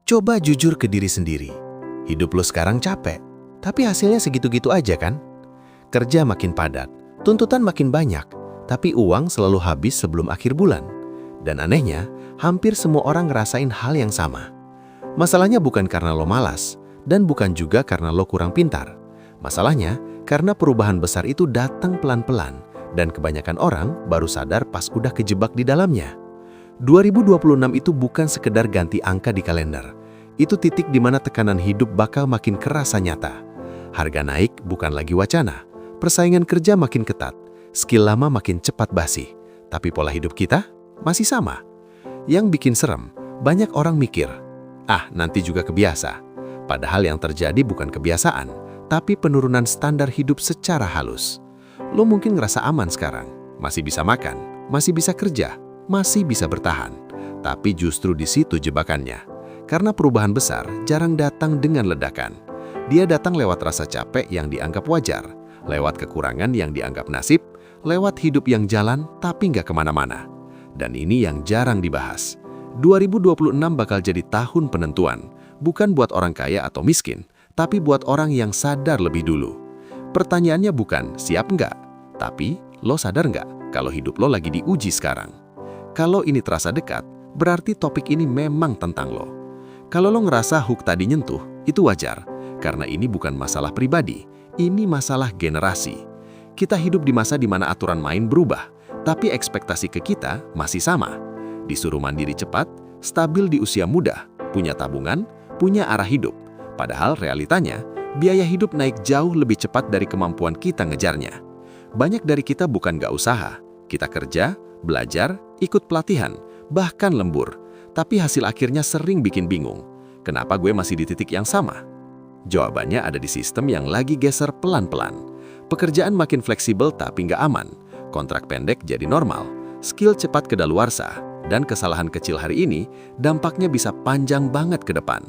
Coba jujur ke diri sendiri. Hidup lo sekarang capek, tapi hasilnya segitu-gitu aja kan? Kerja makin padat, tuntutan makin banyak, tapi uang selalu habis sebelum akhir bulan. Dan anehnya, hampir semua orang ngerasain hal yang sama. Masalahnya bukan karena lo malas, dan bukan juga karena lo kurang pintar. Masalahnya, karena perubahan besar itu datang pelan-pelan, dan kebanyakan orang baru sadar pas udah kejebak di dalamnya. 2026 itu bukan sekedar ganti angka di kalender. Itu titik di mana tekanan hidup bakal makin kerasa nyata. Harga naik bukan lagi wacana. Persaingan kerja makin ketat. Skill lama makin cepat basi. Tapi pola hidup kita masih sama. Yang bikin serem, banyak orang mikir, nanti juga kebiasa. Padahal yang terjadi bukan kebiasaan, tapi penurunan standar hidup secara halus. Lo mungkin ngerasa aman sekarang. Masih bisa makan, masih bisa kerja, masih bisa bertahan. Tapi justru di situ jebakannya. Karena perubahan besar jarang datang dengan ledakan. Dia datang lewat rasa capek yang dianggap wajar, lewat kekurangan yang dianggap nasib, lewat hidup yang jalan tapi nggak kemana-mana. Dan ini yang jarang dibahas. 2026 bakal jadi tahun penentuan, bukan buat orang kaya atau miskin, tapi buat orang yang sadar lebih dulu. Pertanyaannya bukan siap nggak, tapi lo sadar nggak kalau hidup lo lagi diuji sekarang? Kalau ini terasa dekat, berarti topik ini memang tentang lo. Kalau lo ngerasa hook tadi nyentuh, itu wajar. Karena ini bukan masalah pribadi, ini masalah generasi. Kita hidup di masa di mana aturan main berubah, tapi ekspektasi ke kita masih sama. Disuruh mandiri cepat, stabil di usia muda, punya tabungan, punya arah hidup. Padahal realitanya, biaya hidup naik jauh lebih cepat dari kemampuan kita ngejarnya. Banyak dari kita bukan nggak usaha, kita kerja, belajar, ikut pelatihan, bahkan lembur. Tapi hasil akhirnya sering bikin bingung. Kenapa gue masih di titik yang sama? Jawabannya ada di sistem yang lagi geser pelan-pelan. Pekerjaan makin fleksibel tapi nggak aman. Kontrak pendek jadi normal. Skill cepat kedaluarsa. Dan kesalahan kecil hari ini dampaknya bisa panjang banget ke depan.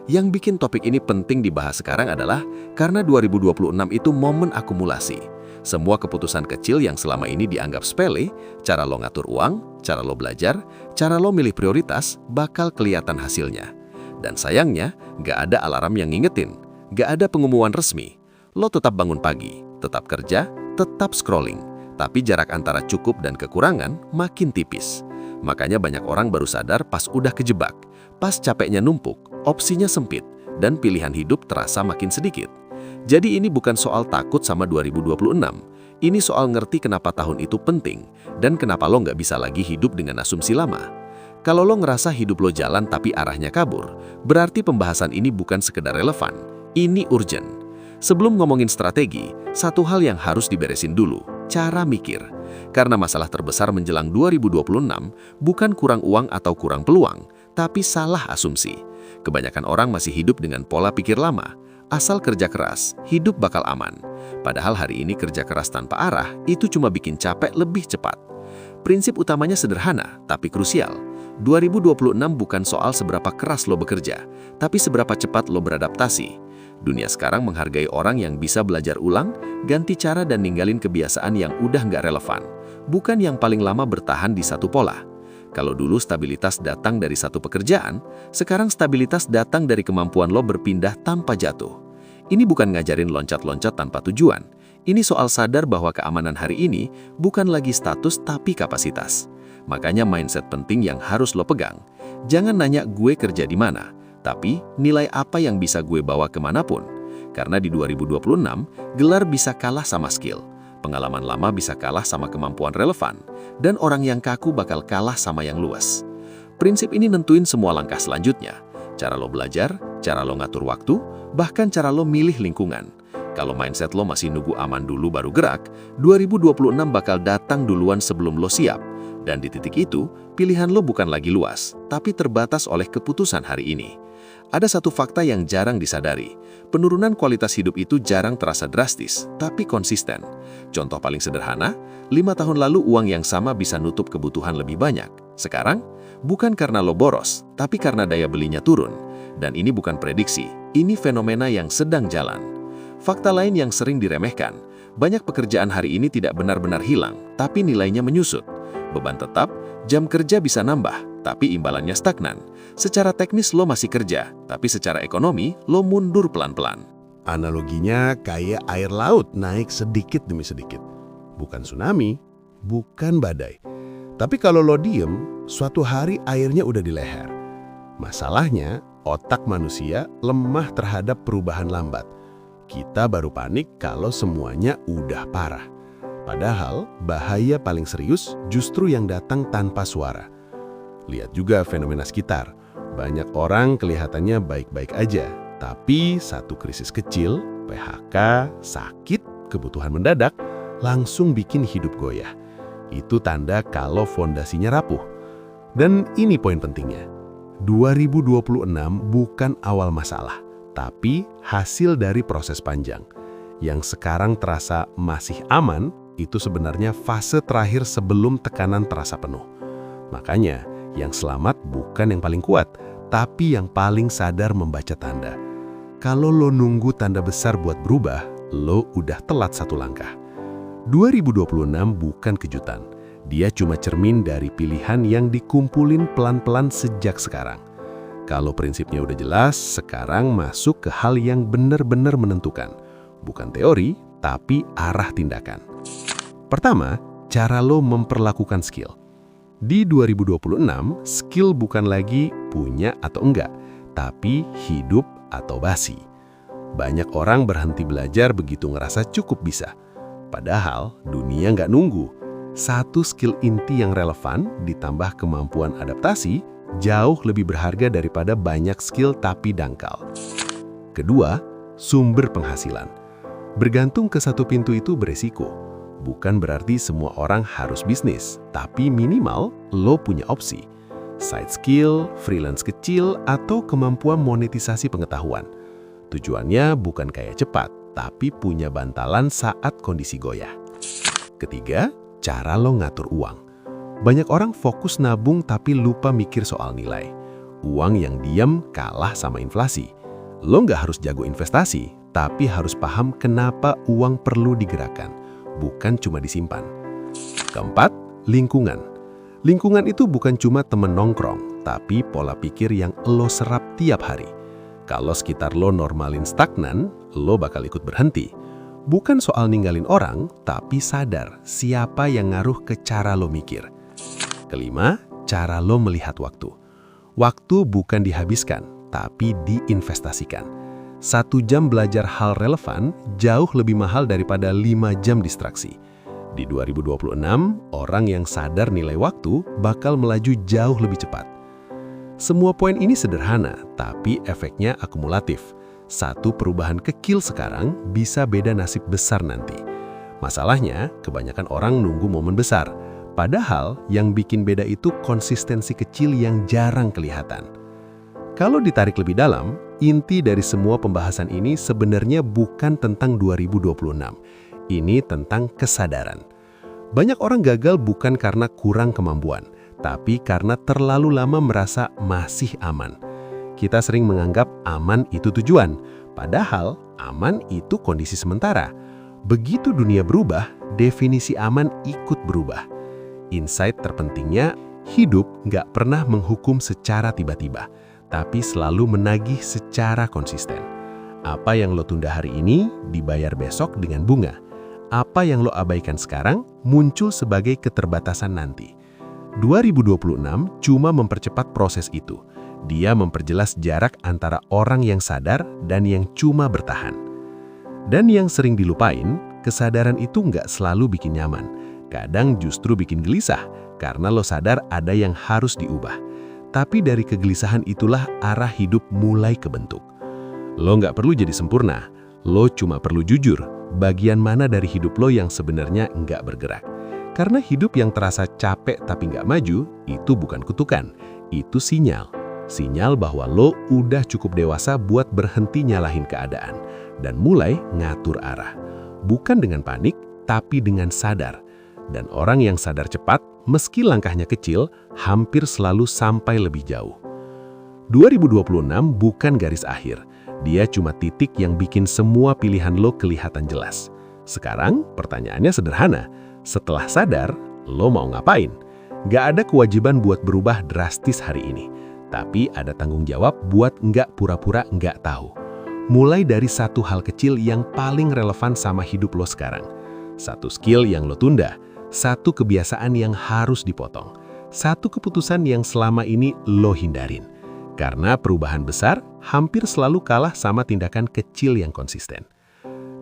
Yang bikin topik ini penting dibahas sekarang adalah karena 2026 itu momen akumulasi. Semua keputusan kecil yang selama ini dianggap sepele, cara lo ngatur uang, cara lo belajar, cara lo milih prioritas, bakal kelihatan hasilnya. Dan sayangnya, nggak ada alarm yang ngingetin, nggak ada pengumuman resmi. Lo tetap bangun pagi, tetap kerja, tetap scrolling. Tapi jarak antara cukup dan kekurangan makin tipis. Makanya banyak orang baru sadar pas udah kejebak, pas capeknya numpuk, opsinya sempit, dan pilihan hidup terasa makin sedikit. Jadi ini bukan soal takut sama 2026, ini soal ngerti kenapa tahun itu penting, dan kenapa lo nggak bisa lagi hidup dengan asumsi lama. Kalau lo ngerasa hidup lo jalan tapi arahnya kabur, berarti pembahasan ini bukan sekedar relevan, ini urgent. Sebelum ngomongin strategi, satu hal yang harus diberesin dulu, cara mikir. Karena masalah terbesar menjelang 2026 bukan kurang uang atau kurang peluang, tapi salah asumsi. Kebanyakan orang masih hidup dengan pola pikir lama. Asal kerja keras, hidup bakal aman. Padahal hari ini kerja keras tanpa arah itu cuma bikin capek lebih cepat. Prinsip utamanya sederhana, tapi krusial. 2026 bukan soal seberapa keras lo bekerja, tapi seberapa cepat lo beradaptasi. Dunia sekarang menghargai orang yang bisa belajar ulang, ganti cara dan ninggalin kebiasaan yang udah nggak relevan. Bukan yang paling lama bertahan di satu pola. Kalau dulu stabilitas datang dari satu pekerjaan, sekarang stabilitas datang dari kemampuan lo berpindah tanpa jatuh. Ini bukan ngajarin loncat-loncat tanpa tujuan. Ini soal sadar bahwa keamanan hari ini bukan lagi status tapi kapasitas. Makanya mindset penting yang harus lo pegang. Jangan nanya gue kerja di mana, tapi nilai apa yang bisa gue bawa kemanapun. Karena di 2026, gelar bisa kalah sama skill. Pengalaman lama bisa kalah sama kemampuan relevan, dan orang yang kaku bakal kalah sama yang luas. Prinsip ini nentuin semua langkah selanjutnya. Cara lo belajar, cara lo ngatur waktu, bahkan cara lo milih lingkungan. Kalau mindset lo masih nunggu aman dulu baru gerak, 2026 bakal datang duluan sebelum lo siap. Dan di titik itu, pilihan lo bukan lagi luas, tapi terbatas oleh keputusan hari ini. Ada satu fakta yang jarang disadari. Penurunan kualitas hidup itu jarang terasa drastis, tapi konsisten. Contoh paling sederhana, 5 tahun lalu uang yang sama bisa nutup kebutuhan lebih banyak. Sekarang, bukan karena lo boros, tapi karena daya belinya turun. Dan ini bukan prediksi, ini fenomena yang sedang jalan. Fakta lain yang sering diremehkan, banyak pekerjaan hari ini tidak benar-benar hilang, tapi nilainya menyusut. Beban tetap, jam kerja bisa nambah, tapi imbalannya stagnan. Secara teknis lo masih kerja, tapi secara ekonomi lo mundur pelan-pelan. Analoginya kayak air laut naik sedikit demi sedikit. Bukan tsunami, bukan badai. Tapi kalau lo diem, suatu hari airnya udah di leher. Masalahnya, otak manusia lemah terhadap perubahan lambat. Kita baru panik kalau semuanya udah parah. Padahal, bahaya paling serius justru yang datang tanpa suara. Lihat juga fenomena sekitar. Banyak orang kelihatannya baik-baik aja, tapi satu krisis kecil, PHK, sakit, kebutuhan mendadak, langsung bikin hidup goyah. Itu tanda kalau fondasinya rapuh. Dan ini poin pentingnya. 2026 bukan awal masalah, tapi hasil dari proses panjang. Yang sekarang terasa masih aman, itu sebenarnya fase terakhir sebelum tekanan terasa penuh. Makanya, yang selamat bukan yang paling kuat, tapi yang paling sadar membaca tanda. Kalau lo nunggu tanda besar buat berubah, lo udah telat satu langkah. 2026 bukan kejutan. Dia cuma cermin dari pilihan yang dikumpulin pelan-pelan sejak sekarang. Kalau prinsipnya udah jelas, sekarang masuk ke hal yang benar-benar menentukan. Bukan teori, tapi arah tindakan. Pertama, cara lo memperlakukan skill. Di 2026, skill bukan lagi punya atau enggak, tapi hidup atau basi. Banyak orang berhenti belajar begitu ngerasa cukup bisa. Padahal, dunia nggak nunggu. Satu skill inti yang relevan ditambah kemampuan adaptasi jauh lebih berharga daripada banyak skill tapi dangkal. Kedua, sumber penghasilan. Bergantung ke satu pintu itu beresiko. Bukan berarti semua orang harus bisnis, tapi minimal lo punya opsi. Side skill, freelance kecil, atau kemampuan monetisasi pengetahuan. Tujuannya bukan kaya cepat, tapi punya bantalan saat kondisi goyah. Ketiga, cara lo ngatur uang. Banyak orang fokus nabung tapi lupa mikir soal nilai. Uang yang diam kalah sama inflasi. Lo nggak harus jago investasi, tapi harus paham kenapa uang perlu digerakkan, bukan cuma disimpan. Keempat, lingkungan. Lingkungan itu bukan cuma temen nongkrong, tapi pola pikir yang lo serap tiap hari. Kalau sekitar lo normalin stagnan, lo bakal ikut berhenti. Bukan soal ninggalin orang, tapi sadar siapa yang ngaruh ke cara lo mikir. Kelima, cara lo melihat waktu. Waktu bukan dihabiskan, tapi diinvestasikan. 1 jam belajar hal relevan jauh lebih mahal daripada 5 jam distraksi. Di 2026, orang yang sadar nilai waktu bakal melaju jauh lebih cepat. Semua poin ini sederhana, tapi efeknya akumulatif. Satu perubahan kecil sekarang bisa beda nasib besar nanti. Masalahnya, kebanyakan orang nunggu momen besar. Padahal yang bikin beda itu konsistensi kecil yang jarang kelihatan. Kalau ditarik lebih dalam, inti dari semua pembahasan ini sebenarnya bukan tentang 2026. Ini tentang kesadaran. Banyak orang gagal bukan karena kurang kemampuan, tapi karena terlalu lama merasa masih aman. Kita sering menganggap aman itu tujuan, padahal aman itu kondisi sementara. Begitu dunia berubah, definisi aman ikut berubah. Insight terpentingnya, hidup nggak pernah menghukum secara tiba-tiba, tapi selalu menagih secara konsisten. Apa yang lo tunda hari ini, dibayar besok dengan bunga. Apa yang lo abaikan sekarang, muncul sebagai keterbatasan nanti. 2026 cuma mempercepat proses itu. Dia memperjelas jarak antara orang yang sadar dan yang cuma bertahan. Dan yang sering dilupain, kesadaran itu nggak selalu bikin nyaman. Kadang justru bikin gelisah, karena lo sadar ada yang harus diubah. Tapi dari kegelisahan itulah arah hidup mulai kebentuk. Lo nggak perlu jadi sempurna, lo cuma perlu jujur, bagian mana dari hidup lo yang sebenarnya nggak bergerak. Karena hidup yang terasa capek tapi nggak maju, itu bukan kutukan, itu sinyal. Sinyal bahwa lo udah cukup dewasa buat berhenti nyalahin keadaan dan mulai ngatur arah. Bukan dengan panik, tapi dengan sadar. Dan orang yang sadar cepat, meski langkahnya kecil, hampir selalu sampai lebih jauh. 2026 bukan garis akhir. Dia cuma titik yang bikin semua pilihan lo kelihatan jelas. Sekarang, pertanyaannya sederhana. Setelah sadar, lo mau ngapain? Nggak ada kewajiban buat berubah drastis hari ini, tapi ada tanggung jawab buat nggak pura-pura nggak tahu. Mulai dari satu hal kecil yang paling relevan sama hidup lo sekarang. Satu skill yang lo tunda, satu kebiasaan yang harus dipotong, satu keputusan yang selama ini lo hindarin. Karena perubahan besar hampir selalu kalah sama tindakan kecil yang konsisten.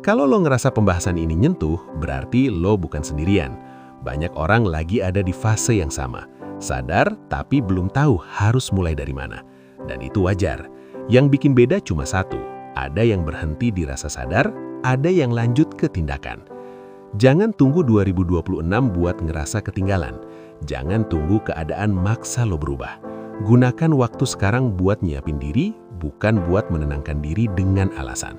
Kalau lo ngerasa pembahasan ini nyentuh, berarti lo bukan sendirian. Banyak orang lagi ada di fase yang sama. Sadar tapi belum tahu harus mulai dari mana. Dan itu wajar. Yang bikin beda cuma satu. Ada yang berhenti di rasa sadar, ada yang lanjut ke tindakan. Jangan tunggu 2026 buat ngerasa ketinggalan. Jangan tunggu keadaan maksa lo berubah. Gunakan waktu sekarang buat nyiapin diri, bukan buat menenangkan diri dengan alasan.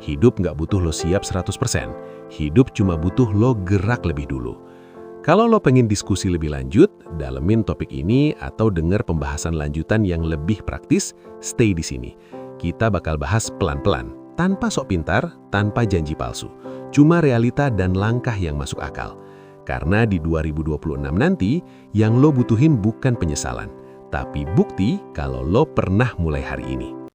Hidup nggak butuh lo siap 100%. Hidup cuma butuh lo gerak lebih dulu. Kalau lo pengen diskusi lebih lanjut, dalemin topik ini atau denger pembahasan lanjutan yang lebih praktis, stay di sini. Kita bakal bahas pelan-pelan, tanpa sok pintar, tanpa janji palsu. Cuma realita dan langkah yang masuk akal. Karena di 2026 nanti, yang lo butuhin bukan penyesalan, tapi bukti kalau lo pernah mulai hari ini.